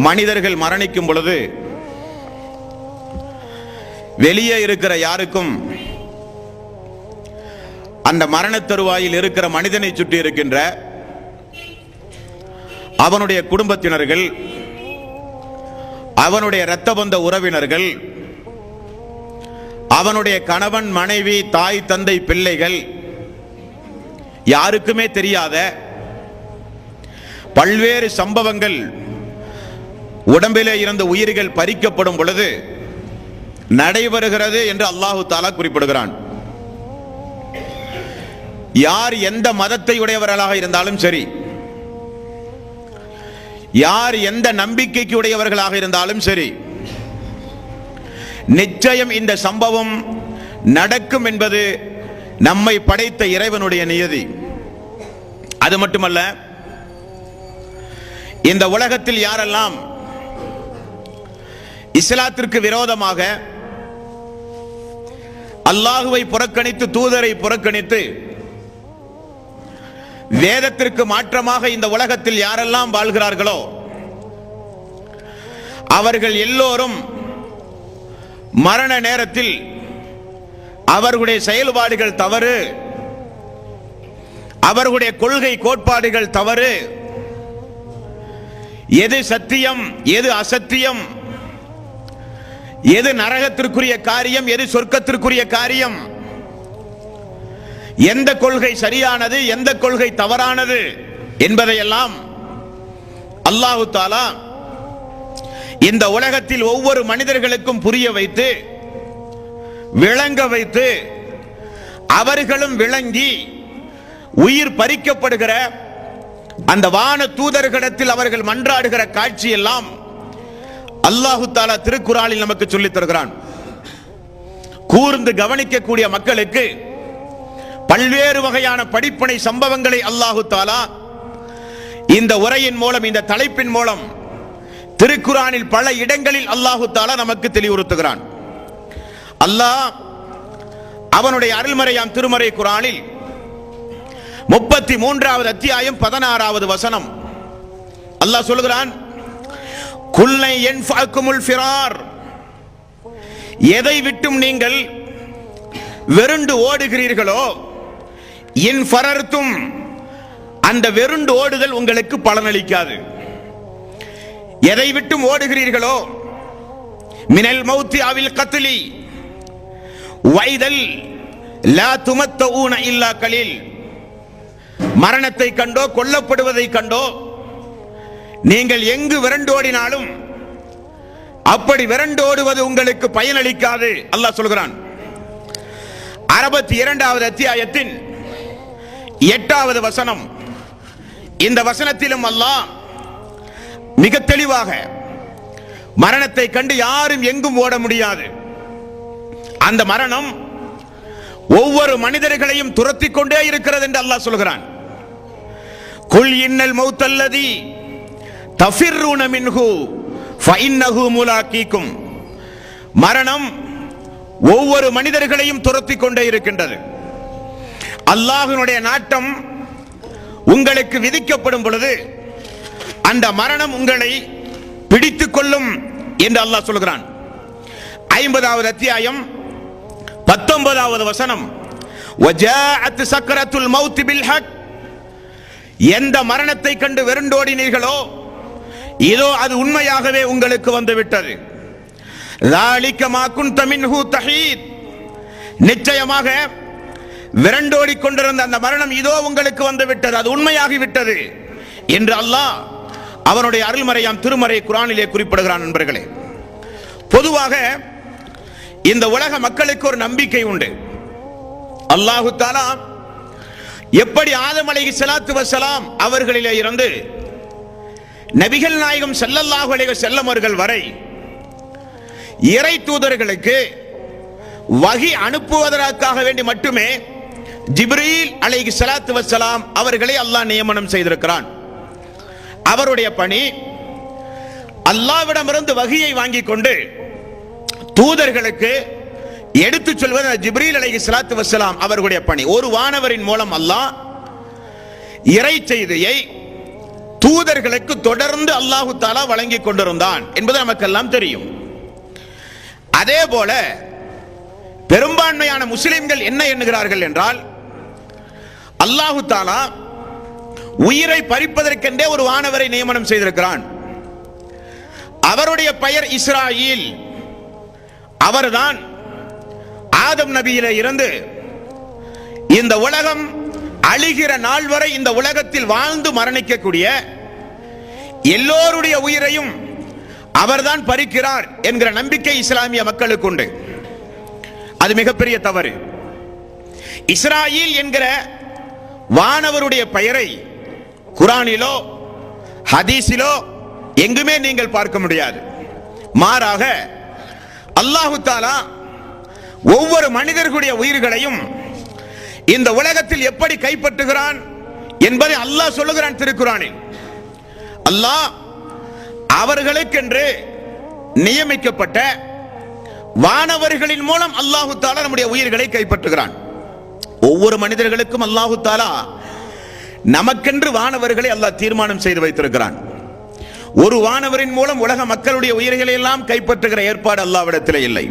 மனிதர்கள் மரணிக்கும் பொழுது வெளியே இருக்கிற யாருக்கும் அந்த மரண தருவாயில் இருக்கிற மனிதனை சுற்றி இருக்கின்ற அவனுடைய குடும்பத்தினர்கள், அவனுடைய இரத்த பந்த உறவினர்கள், அவனுடைய கணவன் மனைவி தாய் தந்தை பிள்ளைகள், யாருக்குமே தெரியாத பல்வேறு சம்பவங்கள் உடம்பிலே இருந்த உயிர்கள் பறிக்கப்படும் பொழுது நடைபெறுகிறது என்று அல்லாஹு தஆலா குறிப்பிடுகிறான். யார் எந்த மதத்தை உடையவர்களாக இருந்தாலும் சரி, யார் எந்த நம்பிக்கைக்கு உடையவர்களாக இருந்தாலும் சரி, நிச்சயம் இந்த சம்பவம் நடக்கும் என்பது நம்மை படைத்த இறைவனுடைய நியதி. அது மட்டுமல்ல, இந்த உலகத்தில் யாரெல்லாம் இஸ்லாத்திற்கு விரோதமாக அல்லாஹுவை புறக்கணித்து தூதரை புறக்கணித்து வேதத்திற்கு மாற்றமாக இந்த உலகத்தில் யாரெல்லாம் வாழ்கிறார்களோ அவர்கள் எல்லோரும் மரண நேரத்தில் அவர்களுடைய செயல்பாடுகள் தவறு, அவர்களுடைய கொள்கை கோட்பாடுகள் தவறு, எது சத்தியம் எது அசத்தியம், எது நரகத்திற்குரிய காரியம் எது சொர்க்கத்திற்குரிய காரியம், எந்த கொள்கை சரியானது எந்த கொள்கை தவறானது என்பதையெல்லாம் அல்லாஹு தஆலா இந்த உலகத்தில் ஒவ்வொரு மனிதர்களுக்கும் புரிய வைத்து விளங்க வைத்து அவர்களும் விளங்கி உயிர் பறிக்கப்படுகிற அந்த வான தூதர்களிடத்தில் அவர்கள் மன்றாடுகிற காட்சி எல்லாம் அல்லாஹு தஆலா திருக்குர்ஆனில் நமக்கு சொல்லித் தருகிறான். கூர்ந்து கவனிக்கக்கூடிய மக்களுக்கு பல்வேறு வகையான படிப்பினை சம்பவங்களை அல்லாஹு தஆலா இந்த உரையின் மூலம், இந்த தலைப்பின் மூலம் திருக்குர்ஆனில் பல இடங்களில் அல்லாஹு தஆலா நமக்கு தெளிவுறுத்துகிறான். அல்லாஹ் அவனுடைய அருள்மறையாம் திருமறை குர்ஆனில் 33வது அத்தியாயம் 16வது வசனம் அல்லாஹ் சொல்கிறான், குல்லை யன்ஃபஅகுமுல் ஃபிரார், எதை விட்டும் நீங்கள் வெருண்டு ஓடுகிறீர்களோ, இன் ஃபரர்தும், அந்த வெருண்டு ஓடுதல் உங்களுக்கு பலனளிக்காது. எதை விட்டும் ஓடுகிறீர்களோ, மினல் மௌத்தி அவில் கத்லி வைதல் லா துமத்தஊன இல்லா கலீல், மரணத்தை கண்டோ கொல்லப்படுவதை கண்டோ நீங்கள் எங்கு விரண்டோடினாலும் அப்படி விரண்டோடுவது உங்களுக்கு பயனளிக்காது அல்லாஹ் சொல்கிறான். 62வது அத்தியாயத்தின் 8வது வசனம், இந்த வசனத்திலும் அல்லாஹ் மிக தெளிவாக மரணத்தை கண்டு யாரும் எங்கும் ஓட முடியாது, அந்த மரணம் ஒவ்வொரு மனிதர்களையும் துரத்தி கொண்டே இருக்கிறது என்று அல்லாஹ் சொல்கிறான். குல் இன்னல் மௌத்தல்லதி தஃபிர்ரூன மின்ஹு ஃபஇன்னஹு முலாகீக்கும், மரணம் ஒவ்வொரு மனிதர்களையும் துரத்தி கொண்டே இருக்கின்றது. அல்லாஹ்வினுடைய நாட்டம் உங்களுக்கு விதிக்கப்படும் பொழுது அந்த மரணம் உங்களை பிடித்துக் கொள்ளும் என்று அல்லாஹ் சொல்கிறான். 50வது அத்தியாயம் 19வது வசனம், வஜாஅத் சக்ரத்துல் மௌத் பில் ஹக், எந்த மரணத்தை கண்டு வெருண்டோடினீர்களோ இதோ அது உண்மையாகவே உங்களுக்கு வந்துவிட்டது. ذَلِكَ مَا كُنْتَ مِنْهُ تَحِيدٌ, நிச்சயமாக விரண்டோடி கொண்டிருந்த அந்த மரணம் இதோ உங்களுக்கு வந்துவிட்டது, அது உண்மையாகிவிட்டது என்று அல்லாஹ் அவனுடைய அருள்மறையாம் திருமறை குர்ஆனிலே குறிப்பிடுகிறான். நண்பர்களே, பொதுவாக இந்த உலக மக்களுக்கு ஒரு நம்பிக்கை உண்டு. அல்லாஹு தஆலா எப்படி ஆதம் அலைஹிஸ்ஸலாத்து வஸ்ஸலாம் அவர்களிலே இருந்து நபிகள் நாயகம் ஸல்லல்லாஹு அலைஹி வஸல்லம் அவர்கள் வரை இறை தூதர்களுக்கு வஹி அனுப்புவதற்காக வேண்டி மட்டுமே ஜிப்ரீல் அலைஹிஸ்ஸலாத்து வஸ்ஸலாம் அவர்களை அல்லாஹ் நியமனம் செய்திருக்கிறான். அவருடைய பணி அல்லாஹ்விடமிருந்து வஹியை வாங்கிக் கொண்டு தூதர்களுக்கு எடுத்துச் சொல்வது ஜிப்ரீல் அலைஹிஸ்ஸலாத்து வஸ்ஸலாம் அவர்களுடைய பணி. ஒரு வானவரின் மூலம் அல்லாஹ் இறை செய்தியை தூதர்களுக்கு தொடர்ந்து அல்லாஹு தாலா வழங்கி கொண்டிருந்தான் என்பது நமக்கெல்லாம் தெரியும். அதே போல பெரும்பான்மையான முஸ்லிம்கள் என்ன எண்ணுகிறார்கள் என்றால், அல்லாஹு தாலா உயிரை பறிப்பதற்கென்றே ஒரு வானவரை நியமனம் செய்திருக்கிறான். அவருடைய பெயர் இஸ்ராயில். அவர்தான் ஆதம் நபியிலே இருந்து இந்த உலகம் அழிகிற நாள் வரை இந்த உலகத்தில் வாழ்ந்து மரணிக்கக்கூடிய எல்லோருடைய உயிரையும் அவர்தான் பறிக்கிறார் என்கிற நம்பிக்கை இஸ்லாமிய மக்களுக்கு உண்டு. அது மிகப்பெரிய தவறு. இஸ்ராயில் என்கிற வானவருடைய பெயரை குர்ஆனிலோ ஹதீஸிலோ எங்குமே நீங்கள் பார்க்க முடியாது. மாறாக அல்லாஹு தாலா ஒவ்வொரு மனிதர்களுடைய உயிர்களையும் இந்த உலகத்தில் எப்படி கைப்பற்றுகிறான் என்பதை அல்லாஹ் சொல்லுகிறான் திருக்குர்ஆனில். அல்லாஹ் அவர்களுக்கென்று நியமிக்கப்பட்ட வானவர்களின் மூலம் அல்லாஹு தாலா நம்முடைய உயிர்களை கைப்பற்றுகிறான். ஒவ்வொரு மனிதர்களுக்கும் அல்லாஹு தாலா நமக்கென்று வானவர்களை அல்லாஹ் தீர்மானம் செய்து வைத்திருக்கிறான். ஒரு வானவரின் மூலம் உலக மக்களுடைய உயிர்களை எல்லாம் கைப்பற்றுகிற ஏற்பாடு அல்லாஹ்விடத்தில் இல்லை.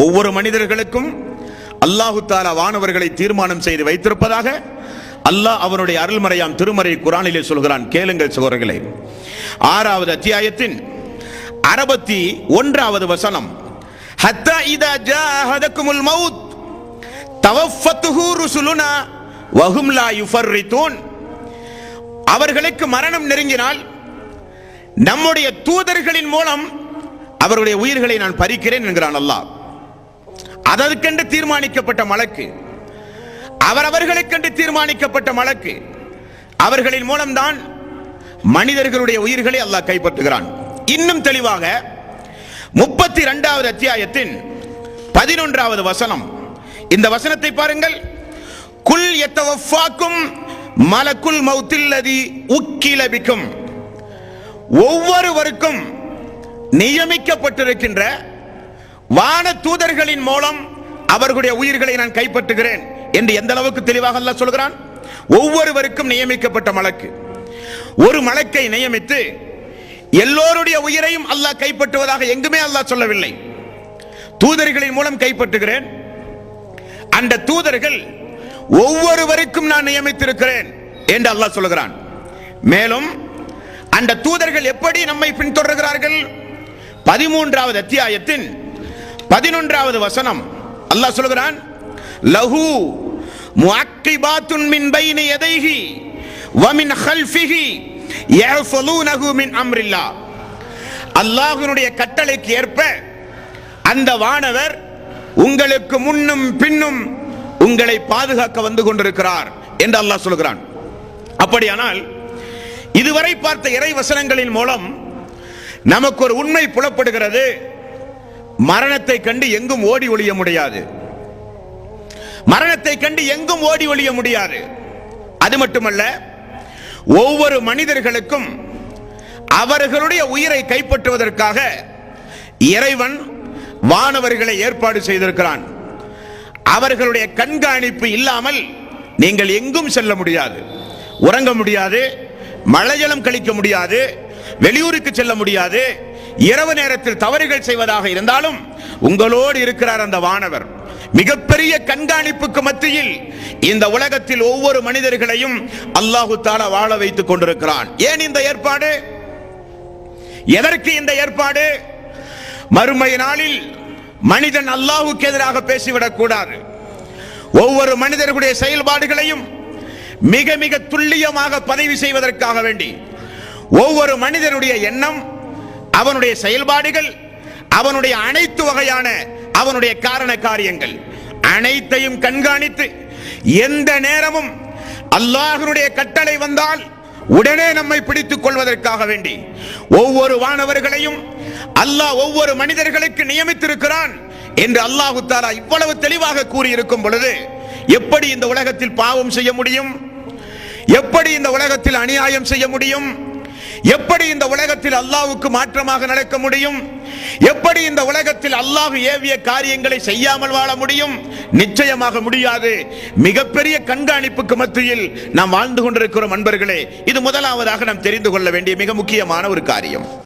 ஒவ்வொரு மனிதர்களுக்கும் அல்லாஹு தாலா வானவர்களை தீர்மானம் செய்து வைத்திருப்பதாக அல்லாஹ் அவனுடைய அருள்மறையாம் திருமறை குர்ஆனிலே சொல்கிறான். கேளுங்கள் சகோதரர்களே. 6வது அத்தியாயத்தின் 61வது வசனம், ஹத்தா இதா ஜாஅஹதகுமுல் மௌத் தவஃபத்துஹு ருசுலுனா வஹும் லா யுஃபர்ரிதூன். அவர்களுக்கு மரணம் நெருங்கினால் நம்முடைய தூதர்களின் மூலம் அவர்களுடைய உயிர்களை நான் பறிக்கிறேன் என்கிறான் அல்லாஹ். அதற்கென்று தீர்மானிக்கப்பட்ட மலக்கு, அவர்களுக்கென்று தீர்மானிக்கப்பட்ட மலக்கு, அவர்களின் மூலம்தான் மனிதர்களுடைய உயிர்களை அல்லாஹ் கைப்பற்றுகிறான். இன்னும் தெளிவாக 32வது அத்தியாயத்தின் 11வது வசனம், இந்த வசனத்தை பாருங்கள். குல் யத்தவஃபாக்கும் மலக்குல் மௌத்தில்லதி உக்கில பிக்கும். ஒவ்வொருவருக்கும் நியமிக்கப்பட்டிருக்கின்ற வான தூதர்களின் மூலம் அவர்களுடைய உயிர்களை நான் கைப்பற்றுகிறேன் என்று எந்த அளவுக்கு தெளிவாக அல்லாஹ் சொல்கிறான். ஒவ்வொருவருக்கும் நியமிக்கப்பட்ட மலக்கு, ஒரு மலக்கை நியமித்து எல்லோருடைய உயிரையும் அல்லாஹ் கைப்பற்றுவதாக எங்குமே அல்லாஹ் சொல்லவில்லை. தூதர்களின் மூலம் கைப்பற்றுகிறேன். அந்த தூதர்கள் ஒவ்வொருவருக்கும் நான் நியமித்திருக்கிறேன் என்று அல்லாஹ் சொல்கிறான். மேலும் அந்த தூதர்கள் எப்படி நம்மை பின்தொடர்கிறார்கள்? 13வது அத்தியாயத்தின் 11வது வசனம் அல்லாஹ் சொல்கிறான், லஹு முஅக்கிபாத்துன் மின் பைனி யதைஹி வ மின் கல்ஃபிஹி யஃபலூனஹு மின் அம்ரில்லாஹ். அல்லாஹ்வுடைய கட்டளைக்கு ஏற்ப அந்த வானவர் உங்களுக்கு முன்னும் பின்னும் உங்களை பாதுகாக்க வந்து கொண்டிருக்கிறார் என்று அல்லாஹ் சொல்கிறான். அப்படியானால் இதுவரை பார்த்த இறை வசனங்களின் மூலம் நமக்கு ஒரு உண்மை புலப்படுகிறது. மரணத்தை கண்டு எங்கும் ஓடி ஒளிய முடியாது. மரணத்தை கண்டு எங்கும் ஓடி ஒளிய முடியாது. அது மட்டுமல்ல, ஒவ்வொரு மனிதர்களுக்கும் அவர்களுடைய உயிரை கைப்பற்றுவதற்காக இறைவன் வானவர்களை ஏற்பாடு செய்திருக்கிறான். அவர்களுடைய கண்காணிப்பு இல்லாமல் நீங்கள் எங்கும் செல்ல முடியாது, உறங்க முடியாது, மழைஜலம் கழிக்க முடியாது, வெளியூருக்கு செல்ல முடியாது. இரவு நேரத்தில் தவறுகள் செய்வதாக இருந்தாலும் உங்களோடு இருக்கிறார் அந்த வானவர். மிகப்பெரிய கண்காணிப்புக்கு மத்தியில் இந்த உலகத்தில் ஒவ்வொரு மனிதர்களையும் அல்லாஹு தஆலா வாழ வைத்துக் கொண்டிருக்கிறான். ஏன் இந்த ஏற்பாடு? எதற்கு இந்த ஏற்பாடு? மறுமை நாளில் மனிதன் அல்லாஹ்வுக்கு எதிராக பேசிவிடக் கூடாது. ஒவ்வொரு மனிதர்களுடைய செயல்பாடுகளையும் மிக மிக துல்லியமாக பதிவு செய்வதற்காக வேண்டி ஒவ்வொரு மனிதனுடைய எண்ணம், அவனுடைய செயல்பாடுகள், அவனுடைய அனைத்து வகையான அவனுடைய காரண காரியங்கள் அனைத்தையும் கண்காணித்து எந்த நேரமும் அல்லாஹ்வுடைய கட்டளை வந்தால் உடனே நம்மை பிடித்துக் கொள்வதற்காக வேண்டி ஒவ்வொரு வானவர்களையும் அல்லாஹ் ஒவ்வொரு மனிதர்களுக்கு நியமித்திருக்கிறான் என்று அல்லாஹு தஆலா இவ்வளவு தெளிவாக கூறியிருக்கும் பொழுது எப்படி இந்த உலகத்தில் பாவம் செய்ய முடியும்? எப்படி இந்த உலகத்தில் அநியாயம் செய்ய முடியும்? எப்படி இந்த உலகத்தில் அல்லாஹ்வுக்கு மாற்றமாக நடக்க முடியும்? எப்படி இந்த உலகத்தில் அல்லாஹ் ஏவிய காரியங்களை செய்யாமல் வாழ முடியும்? நிச்சயமாக முடியாது. மிகப்பெரிய கண்காணிப்புக்கு மத்தியில் நாம் வாழ்ந்து கொண்டிருக்கிறோம் அன்பர்களே. இது முதலாவதாக நாம் தெரிந்து கொள்ள வேண்டிய மிக முக்கியமான ஒரு காரியம்.